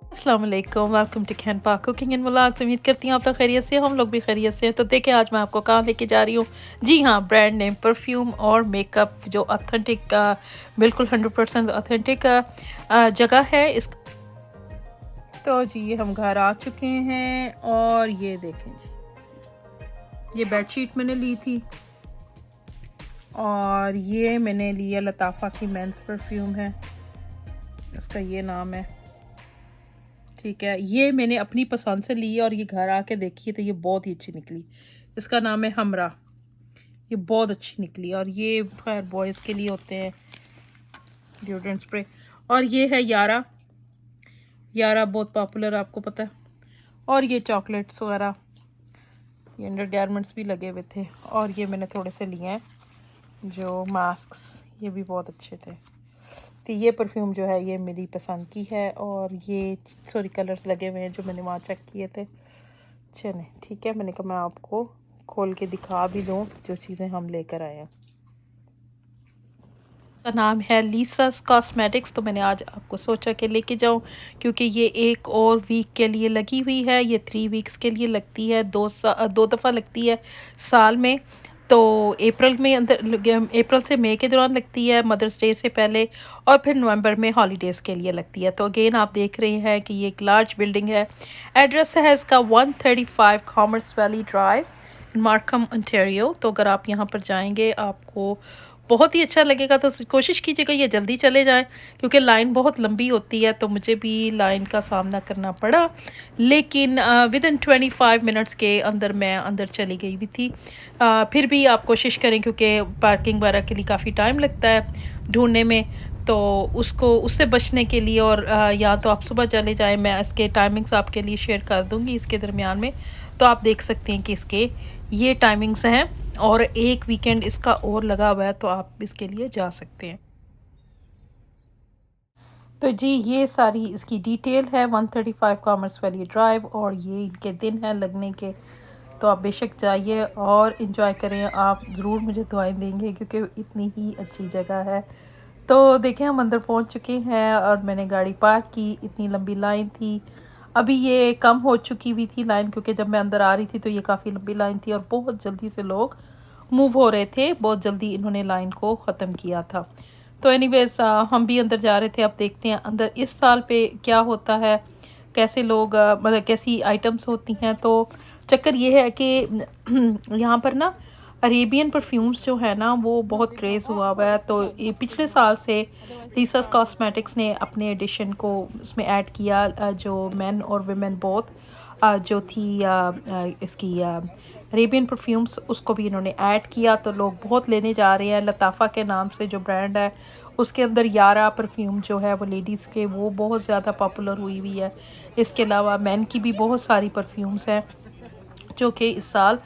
अस्सलाम वालेकुम, welcome to can पाक कुकिंग एंड व्लॉग्स। उम्मीद करती हूँ आप लोग खैरियत से, हम लोग भी खैरियत से हैं। तो देखें आज मैं आपको कहाँ लेके जा रही हूँ। जी हाँ, ब्रांड नेम परफ्यूम और मेकअप जो ऑथेंटिक बिल्कुल 100% ऑथेंटिक जगह है इस। तो जी ये हम घर आ चुके हैं और ये देखें जी, ये बेडशीट मैंने ली थी और ये मैंने लिया लताफ़ा की मेंस परफ्यूम है, इसका ये नाम है। ठीक है, ये मैंने अपनी पसंद से ली और ये घर आके देखी तो ये बहुत ही अच्छी निकली। इसका नाम है हमरा, ये बहुत अच्छी निकली। और ये खैर बॉयज़ के लिए होते हैं डिओड्रेंट स्प्रे। और ये है यारा, यारा बहुत पॉपुलर आपको पता है। और ये चॉकलेट्स वगैरह, ये अंडर गारमेंट्स भी लगे हुए थे। और ये मैंने थोड़े से लिए हैं जो मास्क्स, ये भी बहुत अच्छे थे। तो ये परफ्यूम जो है ये मेरी पसंद की है और ये सॉरी कलर्स लगे हुए हैं जो मैंने वहाँ चेक किए थे। चले ठीक है, मैंने कहा मैं आपको खोल के दिखा भी दूँ जो चीज़ें हम लेकर आए हैं। का नाम है लीसास कॉस्मेटिक्स। तो मैंने आज आपको सोचा कि लेके जाऊं क्योंकि ये एक और वीक के लिए लगी हुई है। ये 3 वीक्स के लिए लगती है, दो दफ़ा लगती है साल में। तो अप्रैल में अप्रैल से मई के दौरान लगती है, मदर्स डे से पहले, और फिर नवंबर में हॉलीडेज़ के लिए लगती है। तो अगेन आप देख रहे हैं कि ये एक लार्ज बिल्डिंग है। एड्रेस है इसका 135 Commerce Valley Drive in Markham Ontario. तो अगर आप यहाँ पर जाएंगे आपको बहुत ही अच्छा लगेगा। तो कोशिश कीजिएगा ये जल्दी चले जाएं क्योंकि लाइन बहुत लंबी होती है। तो मुझे भी लाइन का सामना करना पड़ा, लेकिन विद इन 25 मिनट्स के अंदर मैं अंदर चली गई भी थी। फिर भी आप कोशिश करें क्योंकि पार्किंग वगैरह के लिए काफ़ी टाइम लगता है ढूंढने में। तो उससे बचने के लिए, और या तो आप सुबह चले जाएं, मैं इसके टाइमिंग्स आपके लिए शेयर कर दूंगी इसके दरमियान में। तो आप देख सकते हैं कि इसके ये टाइमिंग्स हैं और एक वीकेंड इसका और लगा हुआ है, तो आप इसके लिए जा सकते हैं। तो जी ये सारी इसकी डिटेल है, 135 कॉमर्स वैली ड्राइव, और ये इनके दिन हैं लगने के। तो आप बेशक जाइए और इन्जॉय करें। आप ज़रूर मुझे दुआएं देंगे क्योंकि इतनी ही अच्छी जगह है। तो देखें हम अंदर पहुंच चुके हैं और मैंने गाड़ी पार्क की। इतनी लंबी लाइन थी, अभी ये कम हो चुकी हुई थी लाइन क्योंकि जब मैं अंदर आ रही थी तो ये काफ़ी लंबी लाइन थी और बहुत जल्दी से लोग मूव हो रहे थे। बहुत जल्दी इन्होंने लाइन को ख़त्म किया था। तो एनीवेज हम भी अंदर जा रहे थे। अब देखते हैं अंदर इस साल पे क्या होता है, कैसे लोग मतलब कैसी आइटम्स होती हैं। तो चक्कर ये है कि यहाँ पर ना अरेबियन परफ्यूम्स जो है ना वो बहुत क्रेज़ हुआ है। तो ये पिछले साल से लीसास कॉस्मेटिक्स ने अपने एडिशन को उसमें ऐड किया, जो मेन और वुमेन बोथ जो थी इसकी अरेबियन परफ्यूम्स, उसको भी इन्होंने ऐड किया। तो लोग बहुत लेने जा रहे हैं। लताफ़ा के नाम से जो ब्रांड है उसके अंदर यारा परफ्यूम जो है वो लेडीज़ के वो बहुत ज़्यादा पॉपुलर हुई हुई है। इसके अलावा मैन की भी बहुत सारी परफ्यूम्स हैं जो कि इस साल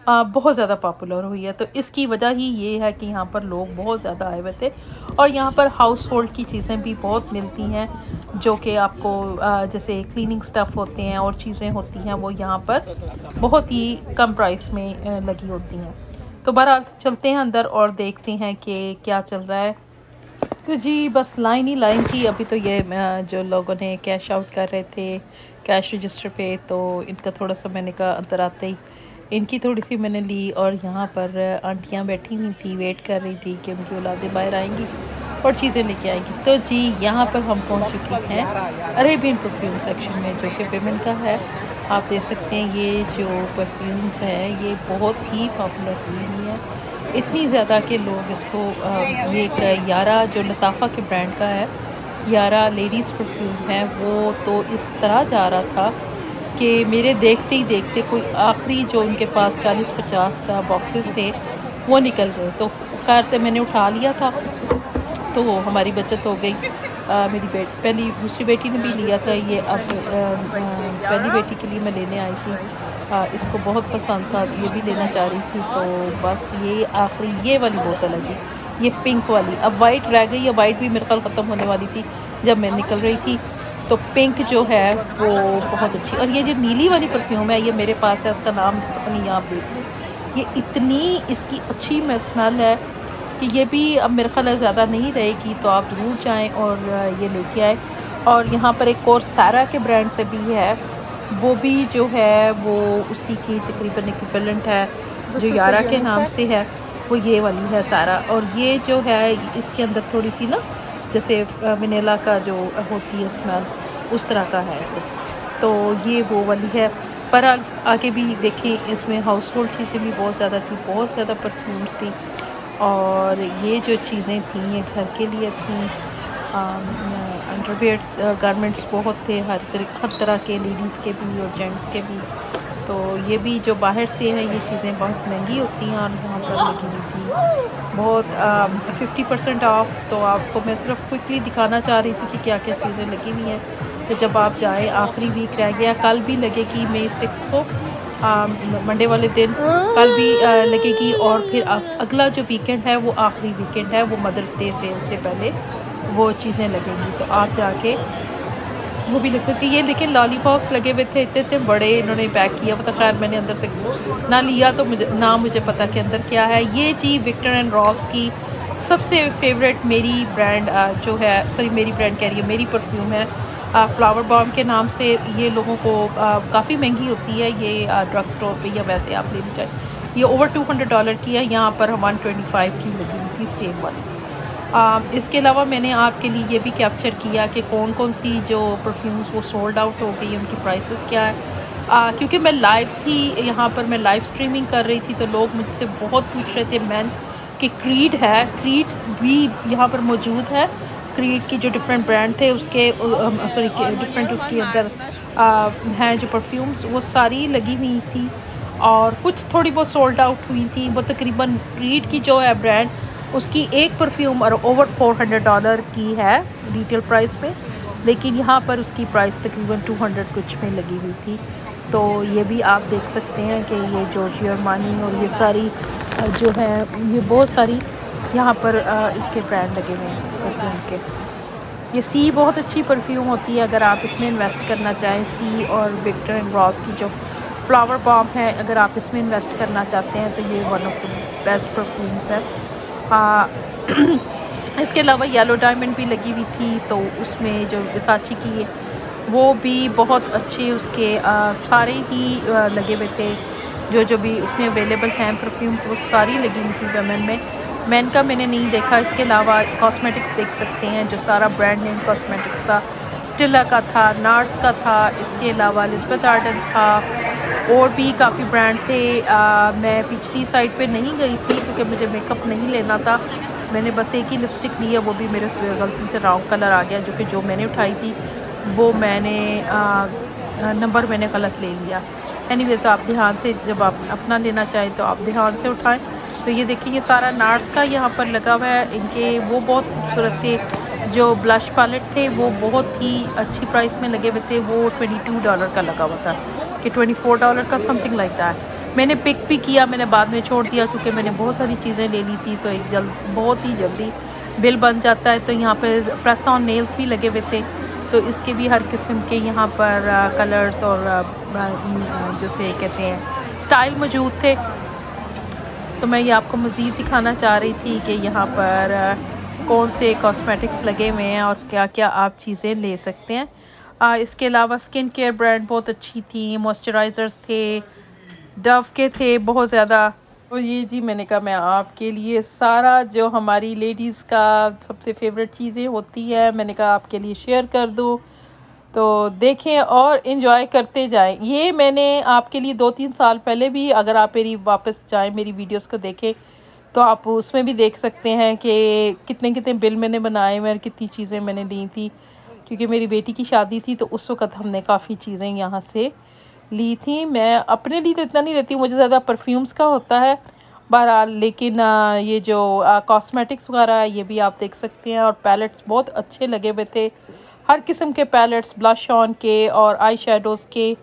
बहुत ज़्यादा पॉपुलर हुई है। तो इसकी वजह ही ये है कि यहाँ पर लोग बहुत ज़्यादा आए हुए थे। और यहाँ पर हाउस होल्ड की चीज़ें भी बहुत मिलती हैं जो कि आपको जैसे क्लीनिंग स्टफ़ होते हैं और चीज़ें होती हैं वो यहाँ पर बहुत ही कम प्राइस में लगी होती हैं। तो बहरहाल चलते हैं अंदर और देखते हैं कि क्या चल रहा है। तो जी बस लाइन ही लाइन थी। अभी तो ये जो लोगों ने कैश आउट कर रहे थे कैश रजिस्टर पे, तो इनका थोड़ा सा मैंने कहा अंदर आते ही इनकी थोड़ी सी मैंने ली। और यहाँ पर आंटियाँ बैठी हुई थी, वेट कर रही थी कि उनकी औलादें बाहर आएंगी और चीज़ें लेके आएंगी। तो जी यहाँ पर हम पहुँच चुके हैं अरेबियन परफ्यूम सेक्शन में जो कि विमेन का है। आप देख सकते हैं ये जो परफ्यूम्स हैं ये बहुत ही पॉपुलर हुई हुई है, इतनी ज़्यादा कि लोग इसको ये एक यारा जो लताफ़ा के ब्रांड का है, यारा लेडीज़ परफ्यूम है, वो तो इस तरह जा रहा था कि मेरे देखते ही देखते कोई आखिरी जो उनके पास 40-50 बॉक्सेस थे वो निकल गए। तो खैर से मैंने उठा लिया था तो हमारी बचत हो गई। मेरी पहली दूसरी बेटी ने भी लिया था ये। अब पहली बेटी के लिए मैं लेने आई थी, इसको बहुत पसंद था, ये भी लेना चाह रही थी। तो बस ये आखिरी ये वाली बोतल लगी, ये पिंक वाली। अब वाइट रह गई है, वाइट भी मेरे ख्याल ख़त्म होने वाली थी जब मैं निकल रही थी। तो पिंक जो है वो बहुत अच्छी। और ये जो नीली वाली परफ्यूम है ये मेरे पास है, इसका नाम पता नहीं, आप देख लो। ये इतनी इसकी अच्छी स्मेल है कि ये भी अब मेरे ख्याल ज़्यादा नहीं रहेगी। तो आप ज़रूर जाएँ और ये लेके आए। और यहाँ पर एक और सारा के ब्रांड से भी है, वो भी जो है वो उसी की तकरीबन इक्विवेलेंट है जो यारा के नाम से है, वो ये वाली है सारा। और ये जो है इसके अंदर थोड़ी सी ना जैसे वनीला का जो होती है स्मेल, उस तरह का है ये। तो ये वो वाली है। पर आगे भी देखें, इसमें हाउस होल्ड चीज़ें भी बहुत ज़्यादा थी, बहुत ज़्यादा परफ्यूम्स थी। और ये जो चीज़ें थी ये घर के लिए थी। अंडरवियर गारमेंट्स बहुत थे, हर तरह के, लेडीज़ के भी और जेंट्स के भी। तो ये भी जो बाहर से हैं ये चीज़ें बहुत महंगी होती हैं, और यहाँ पर लगी हुई थी बहुत 50% ऑफ। तो आपको मैं सिर्फ क्विकली दिखाना चाह रही थी कि क्या क्या चीज़ें लगी हुई हैं। तो जब आप जाएँ, आखिरी वीक रह गया, कल भी लगेगी मई 6 को, मंडे वाले दिन कल भी लगेगी। और फिर अगला जो वीकेंड है वो आखिरी वीकेंड है, वो मदर्स डे से पहले वो चीज़ें लगेंगी। तो आप जाके वो भी लग सकती है। ये लेकिन लॉलीपॉप लगे हुए थे, इतने इतने बड़े इन्होंने पैक किया, पता खैर मैंने अंदर से ना लिया, तो मुझे पता कि अंदर क्या है। ये जी विक्टर एंड रॉस की सबसे फेवरेट मेरी ब्रांड जो है, सॉरी मेरी ब्रांड कह रही है, मेरी परफ्यूम है फ्लावर बॉम के नाम से। ये लोगों को काफ़ी महंगी होती है ये ड्रग स्टोर पे, या वैसे आप लेनी चाहिए। ये ओवर $200 की है, यहाँ पर 125 की लगी हुई थी सेम वाली। इसके अलावा मैंने आपके लिए ये भी कैप्चर किया कि कौन कौन सी जो परफ्यूम्स वो सोल्ड आउट हो गई, उनकी प्राइसेस क्या है। क्योंकि मैं लाइव थी यहाँ पर, मैं लाइव स्ट्रीमिंग कर रही थी, तो लोग मुझसे बहुत पूछ रहे थे मैन कि क्रीड है, क्रीड भी यहाँ पर मौजूद है। क्रीड की जो डिफरेंट ब्रांड थे उसके सॉरी डिफरेंट उसके अंदर हैं जो परफ्यूम्स, वो सारी लगी हुई थी, और कुछ थोड़ी बहुत सोल्ड आउट हुई थी। वो तकरीबन क्रीड की जो है ब्रांड, उसकी एक परफ्यूम और ओवर $400 की है रिटेल प्राइस पे, लेकिन यहाँ पर उसकी प्राइस तकरीबन 200 कुछ में लगी हुई थी। तो ये भी आप देख सकते हैं कि ये जॉर्जियो अरमानी और ये सारी जो है ये बहुत सारी यहाँ पर इसके ब्रांड लगे हुए हैं परफ्यूम के। ये सी बहुत अच्छी परफ्यूम होती है अगर आप इसमें इन्वेस्ट करना चाहें। सी और विक्टर एंड रॉस की जो फ्लावर बॉम है, अगर आप इसमें इन्वेस्ट करना चाहते हैं तो ये one of the best perfumes है। इसके अलावा येलो डायमंड भी लगी हुई थी, तो उसमें जो विसाची की है वो भी बहुत अच्छे उसके सारे ही लगे हुए थे। जो भी उसमें अवेलेबल हैं परफ्यूम्स वो सारी लगी हुई थी वमेन में। मैन का मैंने नहीं देखा। इसके अलावा कॉस्मेटिक्स देख सकते हैं, जो सारा ब्रांड नेम कॉस्मेटिक्स था, स्टिला का था, नार्स का था, इसके अलावा एलिज़ाबेथ आर्डन था, और भी काफ़ी ब्रांड थे। मैं पिछली साइड पे नहीं गई थी क्योंकि मुझे मेकअप नहीं लेना था। मैंने बस एक ही लिपस्टिक ली है, वो भी मेरे से गलती से रॉन्ग कलर आ गया, जो मैंने उठाई थी वो मैंने नंबर मैंने गलत ले लिया। एनीवेज़ आप ध्यान से, जब आप अपना लेना चाहें तो आप ध्यान से उठाएं। तो ये देखिए ये सारा नार्स का यहाँ पर लगा हुआ है। इनके वो बहुत खूबसूरत थे, जो ब्लश पैलेट थे वो बहुत ही अच्छी प्राइस में लगे हुए थे। वो $22 का लगा हुआ था कि $24 का समथिंग लाइक दैट। मैंने पिक भी किया, मैंने बाद में छोड़ दिया क्योंकि मैंने बहुत सारी चीज़ें ले ली थी, तो बहुत ही जल्दी बिल बन जाता है। तो यहाँ पर प्रेस ऑन नेल्स भी लगे हुए थे, तो इसके भी हर किस्म के यहाँ पर कलर्स और जैसे कहते हैं स्टाइल मौजूद थे। तो मैं ये आपको मज़ीद दिखाना चाह रही थी कि यहाँ पर कौन से कॉस्मेटिक्स लगे हुए हैं और क्या क्या आप चीज़ें ले सकते हैं। इसके अलावा स्किन केयर ब्रांड बहुत अच्छी थी, मॉइस्चराइज़र्स थे, डव के थे बहुत ज़्यादा। तो ये जी मैंने कहा मैं आपके लिए सारा जो हमारी लेडीज़ का सबसे फेवरेट चीज़ें होती है, मैंने कहा आपके लिए शेयर कर दूँ, तो देखें और इन्जॉय करते जाएं। ये मैंने आपके लिए 2-3 साल पहले भी, अगर आप मेरी वापस जाएं मेरी वीडियोस को देखें तो आप उसमें भी देख सकते हैं कि कितने कितने बिल मैंने बनाए हुए और कितनी चीज़ें मैंने ली थी। क्योंकि मेरी बेटी की शादी थी तो उस वक़्त हमने काफ़ी चीज़ें यहाँ से ली थी। मैं अपने लिए तो इतना नहीं लेती हूँ, मुझे ज़्यादा परफ्यूम्स का होता है बहरहाल। लेकिन ये जो कॉस्मेटिक्स वगैरह ये भी आप देख सकते हैं। और पैलेट्स बहुत अच्छे लगे हुए थे, हर किस्म के पैलेट्स, ब्लश ऑन के और आई शेडोज़ के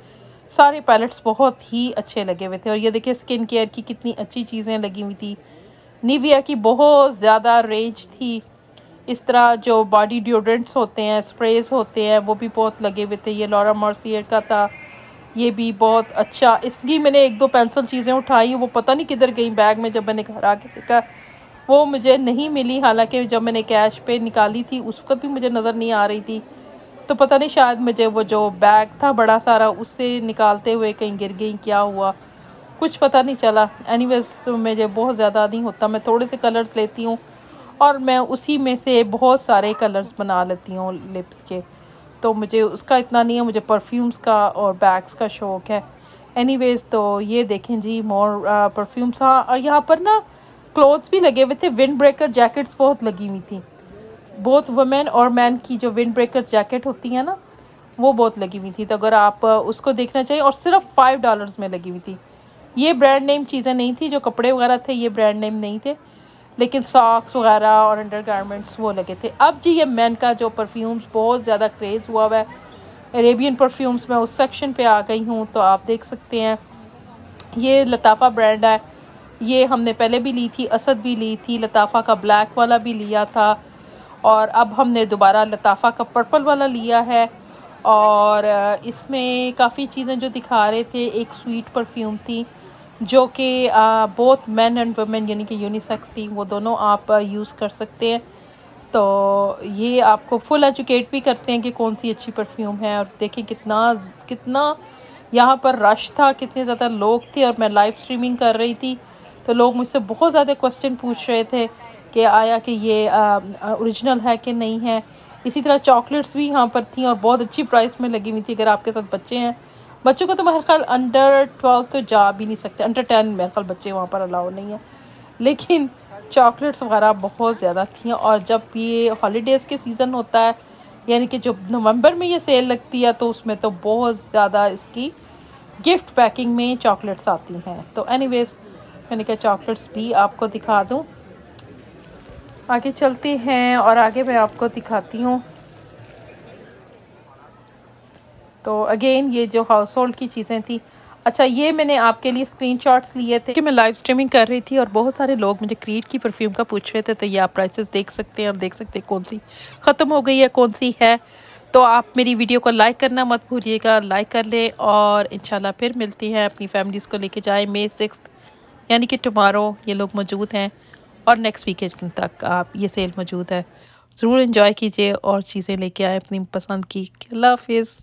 सारे पैलेट्स बहुत ही अच्छे लगे हुए थे। और ये देखिए स्किन केयर की कितनी अच्छी चीज़ें लगी हुई थी। निविया की बहुत ज़्यादा रेंज थी। इस तरह जो बॉडी डिओड्रेंट्स होते हैं, स्प्रेज होते हैं, वो भी बहुत लगे हुए थे। ये लॉरा मर्सियर का था, ये भी बहुत अच्छा। इसकी मैंने 1-2 पेंसिल चीज़ें उठाई, वो पता नहीं किधर गई बैग में। जब मैंने घर आके देखा वो मुझे नहीं मिली, हालांकि जब मैंने कैश पे निकाली थी उस वक्त भी मुझे नज़र नहीं आ रही थी। तो पता नहीं शायद मुझे वो जो बैग था बड़ा सारा उससे निकालते हुए कहीं गिर गई, क्या हुआ कुछ पता नहीं चला। एनीवेज मुझे बहुत ज़्यादा नहीं होता, मैं थोड़े से कलर्स लेती हूँ और मैं उसी में से बहुत सारे कलर्स बना लेती हूँ लिप्स के। तो मुझे उसका इतना नहीं है, मुझे परफ्यूम्स का और बैग्स का शौक़ है। एनीवेज तो ये देखें जी मोर परफ्यूम्स। हाँ, और यहाँ पर ना क्लोथ्स भी लगे हुए थे, विंड ब्रेकर जैकेट्स बहुत लगी हुई थी। बहुत वुमेन और मैन की जो विंड ब्रेकर जैकेट होती है ना वो बहुत लगी हुई थी। तो अगर आप उसको देखना चाहिए, और सिर्फ $5 में लगी हुई थी। ये ब्रांड नेम चीज़ें नहीं थी, जो कपड़े वगैरह थे ये ब्रांड नेम नहीं थे, लेकिन सॉक्स वगैरह और अंडर गारमेंट्स वो लगे थे। अब जी ये मैन का जो परफ्यूम्स बहुत ज़्यादा क्रेज़ हुआ हुआ है, अरेबियन परफ्यूम्स में उस सेक्शन पे आ गई हूँ। तो आप देख सकते हैं ये लताफ़ा ब्रांड है, ये हमने पहले भी ली थी, असद भी ली थी, लताफ़ा का ब्लैक वाला भी लिया था, और अब हमने दोबारा लताफ़ा का पर्पल वाला लिया है। और इसमें काफ़ी चीज़ें जो दिखा रहे थे, एक स्वीट परफ्यूम थी जो कि बोथ मैन एंड वुमेन यानी कि यूनिसेक्स थी, वो दोनों आप यूज़ कर सकते हैं। तो ये आपको फुल एजुकेट भी करते हैं कि कौन सी अच्छी परफ्यूम है। और देखिए कितना कितना यहाँ पर रश था, कितने ज़्यादा लोग थे, और मैं लाइव स्ट्रीमिंग कर रही थी तो लोग मुझसे बहुत ज़्यादा क्वेश्चन पूछ रहे थे कि आया कि ये ओरिजिनल है कि नहीं है। इसी तरह चॉकलेट्स भी यहाँ पर थी और बहुत अच्छी प्राइस में लगी हुई थी। अगर आपके साथ बच्चे हैं, बच्चों को तो मेरे ख्याल अंडर 12 तो जा भी नहीं सकते, अंडर 10 मेरे ख्याल बच्चे वहाँ पर अलाउ नहीं है, लेकिन चॉकलेट्स वगैरह बहुत ज़्यादा थी। और जब ये हॉलीडेज़ के सीज़न होता है, यानी कि जो नवंबर में ये सेल लगती है, तो उसमें तो बहुत ज़्यादा इसकी गिफ्ट पैकिंग में चॉकलेट्स आती हैं। तो एनीवेज मैंने कहा चॉकलेट्स भी आपको दिखा दूँ। आगे चलते हैं और आगे मैं आपको दिखाती हूँ। तो अगेन ये जो हाउस होल्ड की चीज़ें थी। अच्छा, ये मैंने आपके लिए स्क्रीनशॉट्स लिए थे कि मैं लाइव स्ट्रीमिंग कर रही थी और बहुत सारे लोग मुझे क्रीड की परफ्यूम का पूछ रहे थे। तो ये आप प्राइसेस देख सकते हैं और देख सकते हैं कौन सी ख़त्म हो गई है, कौन सी है। तो आप मेरी वीडियो को लाइक करना मत भूलिएगा, लाइक कर लें, और इंशाल्लाह फिर मिलती हैं, अपनी फैमिलीज़ को लेके जाएँ। May 6 यानी कि टुमारो ये लोग मौजूद हैं, और नेक्स्ट वीकेंड तक आप ये सेल मौजूद है। ज़रूर एंजॉय कीजिए और चीज़ें लेके आए अपनी पसंद की। अल्लाह हाफिज़।